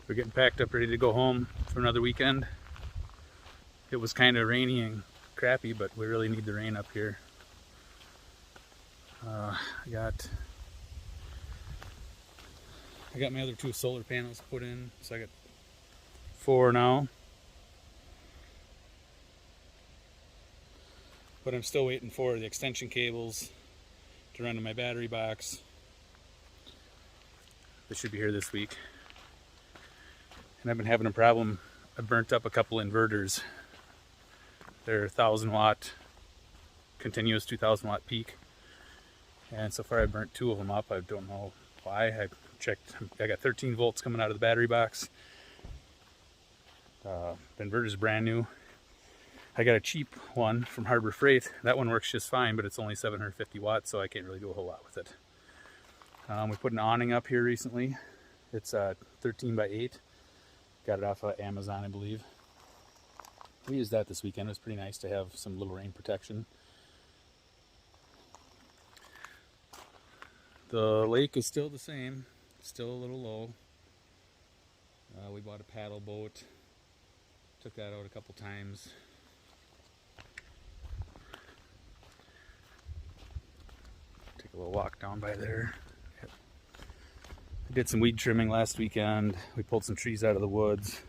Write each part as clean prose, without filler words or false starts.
We're getting packed up, ready to go home for another weekend. It was kind of rainy and crappy, but we really need the rain up here. I got my other 2 solar panels put in, so I got 4 now. But I'm still waiting for the extension cables to run to my battery box. They should be here this week. And I've been having a problem. I burnt up a couple inverters. They're 1,000 watt, continuous 2,000 watt peak. And so far I burnt 2 of them up. I don't know why. I checked, I got 13 volts coming out of the battery box. The inverter's brand new. I got a cheap one from Harbor Freight. That one works just fine, but it's only 750 watts, so I can't really do a whole lot with it. We put an awning up here recently. It's 13 by 8. Got it off of Amazon, I believe. We used that this weekend. It was pretty nice to have some little rain protection. The lake is still the same. It's still a little low. We bought a paddle boat. Took that out a couple times. Take a little walk down by there. I did some weed trimming last weekend. We pulled some trees out of the woods.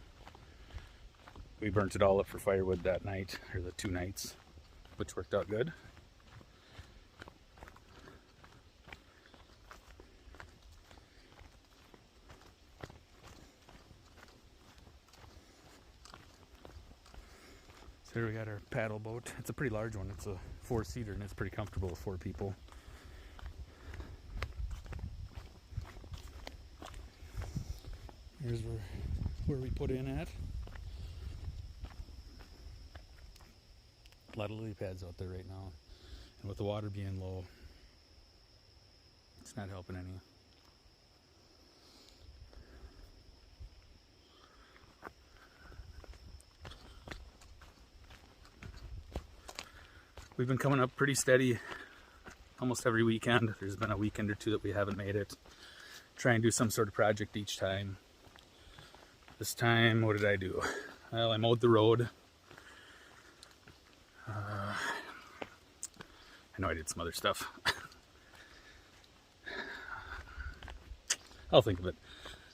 We burnt it all up for firewood that night, or the 2 nights, which worked out good. So here we got our paddle boat. It's a pretty large one. It's a 4-seater and it's pretty comfortable with 4 people. Here's where we put in at. A lot of lily pads out there right now. And with the water being low, it's not helping any. We've been coming up pretty steady almost every weekend. There's been a weekend or 2 that we haven't made it. Try and do some sort of project each time. This time, what did I do? Well, I mowed the road. I know I did some other stuff. I'll think of it.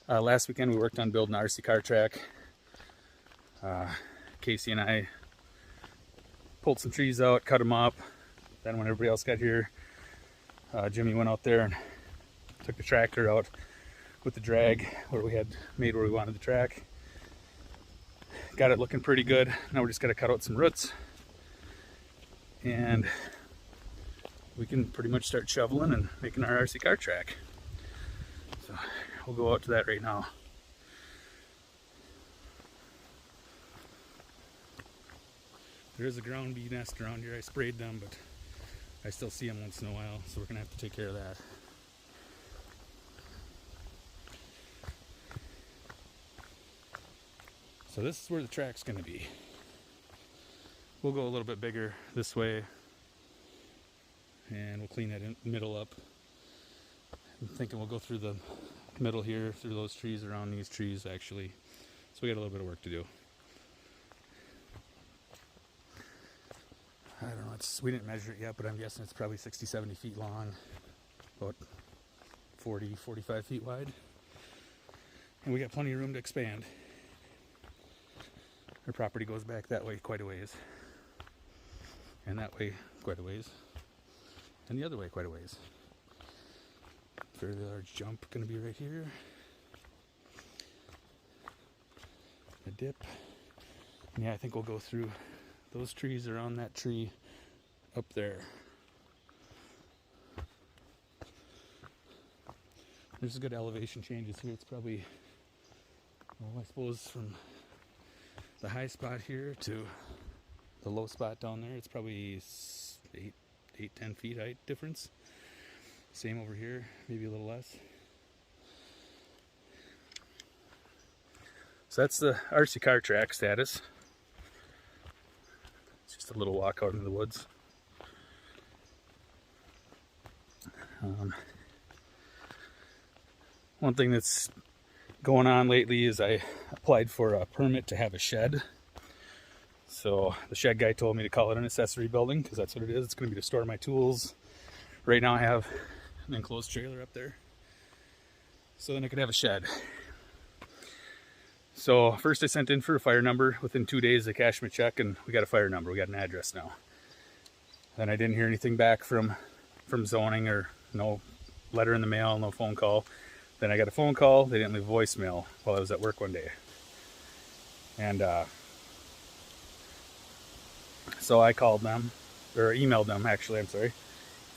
Last weekend we worked on building an RC car track. Casey and I pulled some trees out, cut them up. Then when everybody else got here, Jimmy went out there and took the tractor out with the drag where we had made where we wanted the track. Got it looking pretty good. Now we're just gonna cut out some roots and we can pretty much start shoveling and making our RC car track. So we'll go out to that right now. There is a ground bee nest around here. I sprayed them, but I still see them once in a while, so we're gonna have to take care of that. So this is where the track's gonna be. We'll go a little bit bigger this way and we'll clean that middle up. I'm thinking we'll go through the middle here, through those trees, around these trees actually. So we got a little bit of work to do. I don't know, we didn't measure it yet, but I'm guessing it's probably 60, 70 feet long, about 40, 45 feet wide. And we got plenty of room to expand. Our property goes back that way quite a ways. And that way quite a ways. And the other way quite a ways. Fairly large jump gonna be right here. A dip. And yeah, I think we'll go through those trees around that tree up there. There's a good elevation changes here. It's probably, well, I suppose from the high spot here to the low spot down there, it's probably 8-10 feet height difference. Same over here, maybe a little less. So that's the RC car track status. It's just a little walk out into the woods. One thing that's going on lately is I applied for a permit to have a shed. So the shed guy told me to call it an accessory building because that's what it is. It's going to be to store my tools. Right now I have an enclosed trailer up there, so then I could have a shed. So first I sent in for a fire number. Within 2 days they cashed my check and we got a fire number. We got an address now. Then I didn't hear anything back from zoning, or no letter in the mail, no phone call. Then I got a phone call. They didn't leave a voicemail while I was at work one day. And so I called them, or emailed them actually, I'm sorry.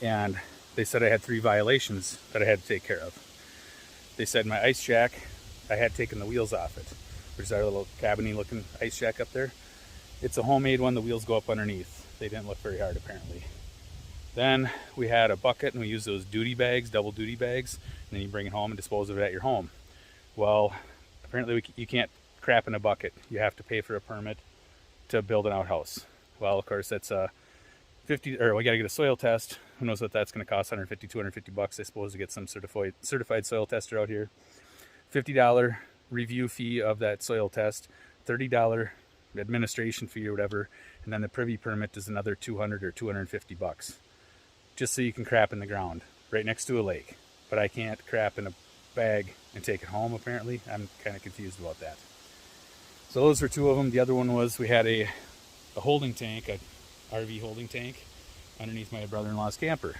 And they said I had 3 violations that I had to take care of. They said my ice shack, I had taken the wheels off it, which is our little cabiny looking ice shack up there. It's a homemade one, the wheels go up underneath. They didn't look very hard apparently. Then we had a bucket and we used those duty bags, double duty bags, and then you bring it home and dispose of it at your home. Well, apparently you can't crap in a bucket. You have to pay for a permit to build an outhouse. Well, of course, that's we gotta get a soil test. Who knows what that's gonna cost? 150, 250 bucks, I suppose, to get some certified soil tester out here. $50 review fee of that soil test, $30 administration fee or whatever, and then the privy permit is another 200 or 250 bucks. Just so you can crap in the ground, right next to a lake. But I can't crap in a bag and take it home, apparently. I'm kind of confused about that. So those were 2 of them. The other one was we had a holding tank, a RV holding tank, underneath my brother-in-law's camper.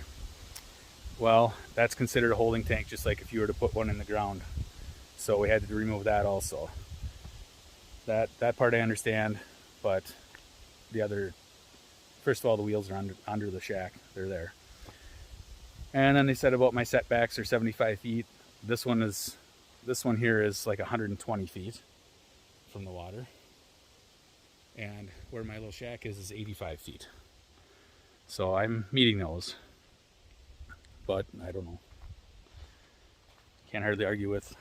Well, that's considered a holding tank, just like if you were to put one in the ground. So we had to remove that also. That part I understand, but the other, first of all, the wheels are under the shack. They're there. And then they said about my setbacks are 75 feet. This one here is like 120 feet from the water. And where my little shack is 85 feet. So I'm meeting those. But I don't know. Can't hardly argue with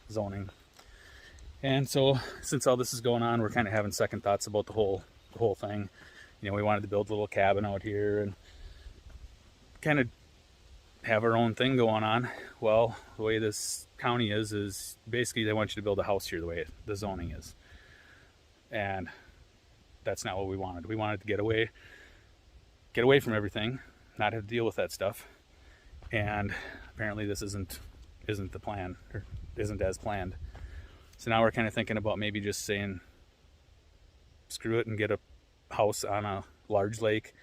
zoning. And so since all this is going on, we're kind of having second thoughts about the whole thing. You know, we wanted to build a little cabin out here and kind of have our own thing going on. Well, the way this county is basically they want you to build a house here the way the zoning is. And that's not what we wanted. We wanted to get away from everything, not have to deal with that stuff. And apparently this isn't the plan, or isn't as planned. So now we're kind of thinking about maybe just saying screw it and get a house on a large lake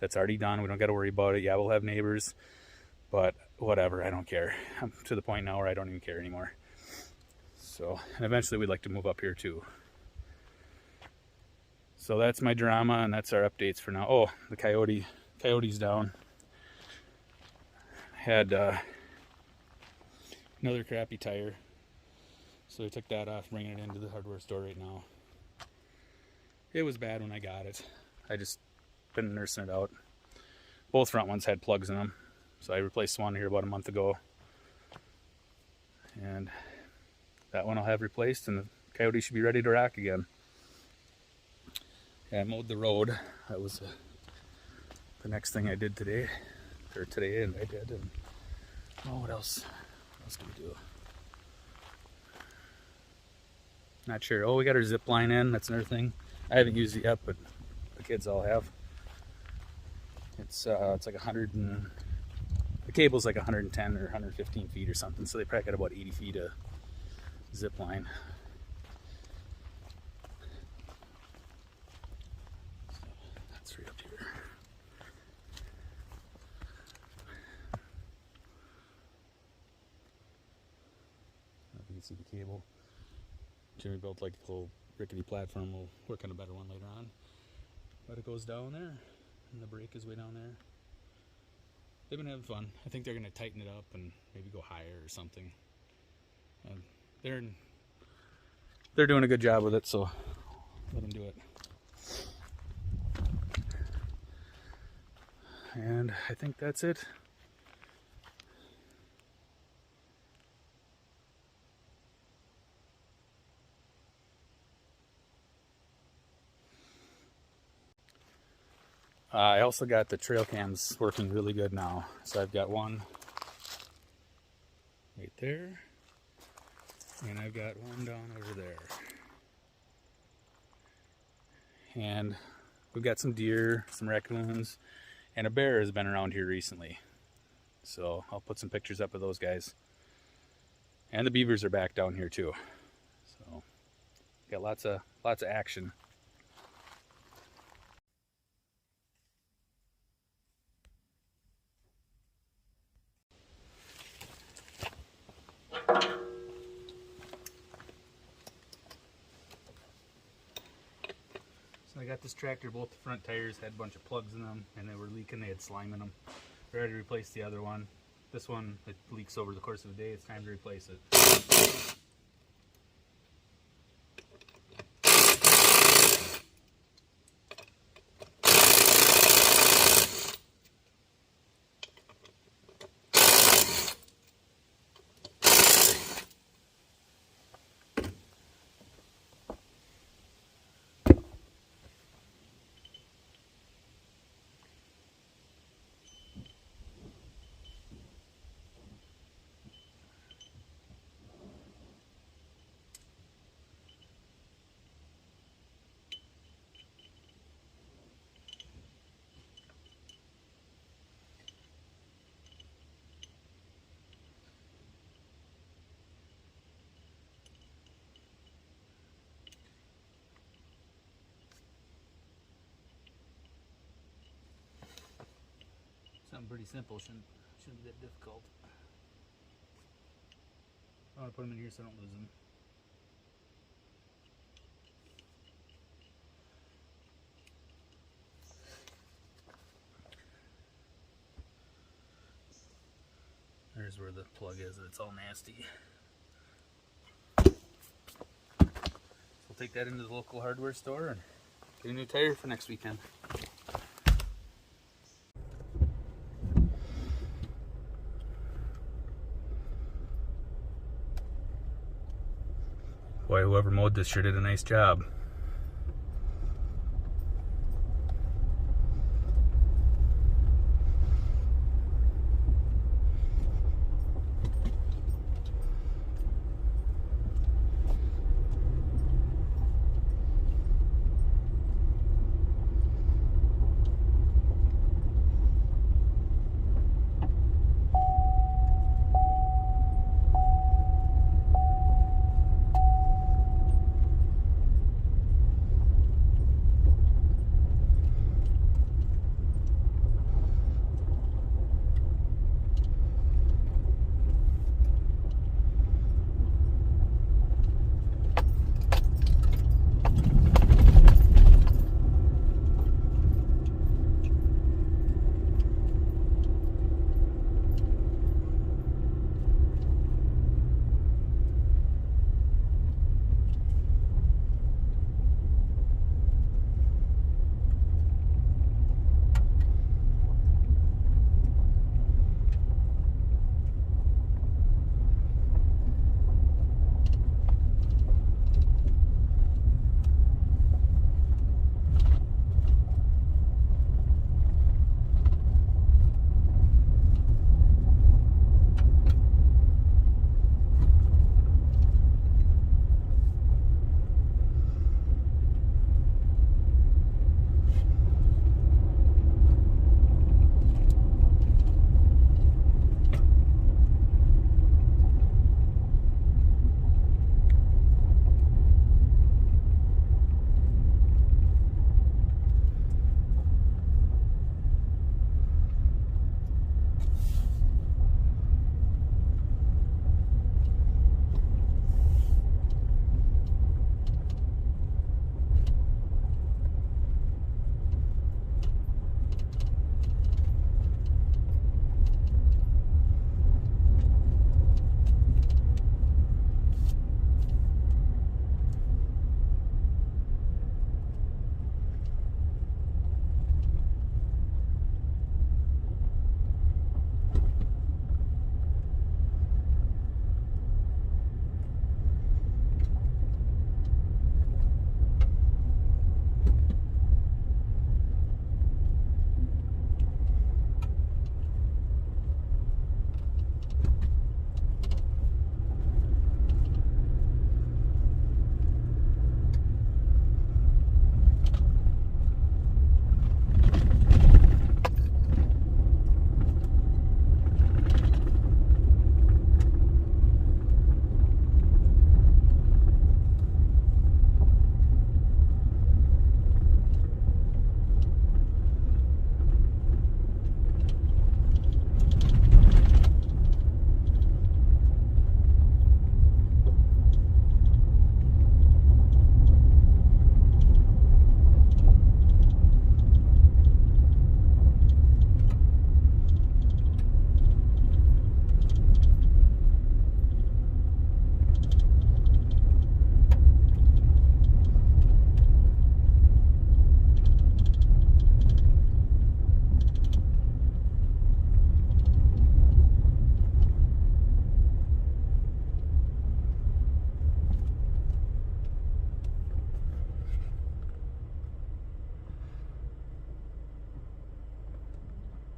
that's already done. We don't got to worry about it. Yeah, we'll have neighbors, but whatever, I don't care. I'm to the point now where I don't even care anymore. So, and eventually we'd like to move up here too. So that's my drama, and that's our updates for now. Oh, the coyote's down. Had another crappy tire, so we took that off, bringing it into the hardware store right now. It was bad when I got it. I just been nursing it out. Both front ones had plugs in them, so I replaced one here about a month ago, and that one I'll have replaced, and the coyote should be ready to rock again. Yeah, I mowed the road. That was the next thing I did today, and I did. And oh, what else? What else do we do? Not sure. Oh, we got our zip line in. That's another thing. I haven't used it yet, but the kids all have. It's like 100 and the cable's like 110 or 115 feet or something. So they probably got about 80 feet of zip line. See the cable. Jimmy built like a little rickety platform. We'll work on a better one later on. But it goes down there, and the brake is way down there. They've been having fun. I think they're going to tighten it up and maybe go higher or something. They're doing a good job with it, so let them do it. And I think that's it. I also got the trail cams working really good now. So I've got one right there, And I've got one down over there. And we've got some deer, some raccoons, and a bear has been around here recently. So I'll put some pictures up of those guys. And the beavers are back down here too. So got lots of action. So I got this tractor, both the front tires had a bunch of plugs in them and they were leaking, they had slime in them. I already replaced the other one. This one, it leaks over the course of the day, it's time to replace it. Something pretty simple, shouldn't be that difficult. I want to put them in here so I don't lose them. There's where the plug is, it's all nasty. So we'll take that into the local hardware store and get a new tire for next weekend. Boy, whoever mowed this sure did a nice job.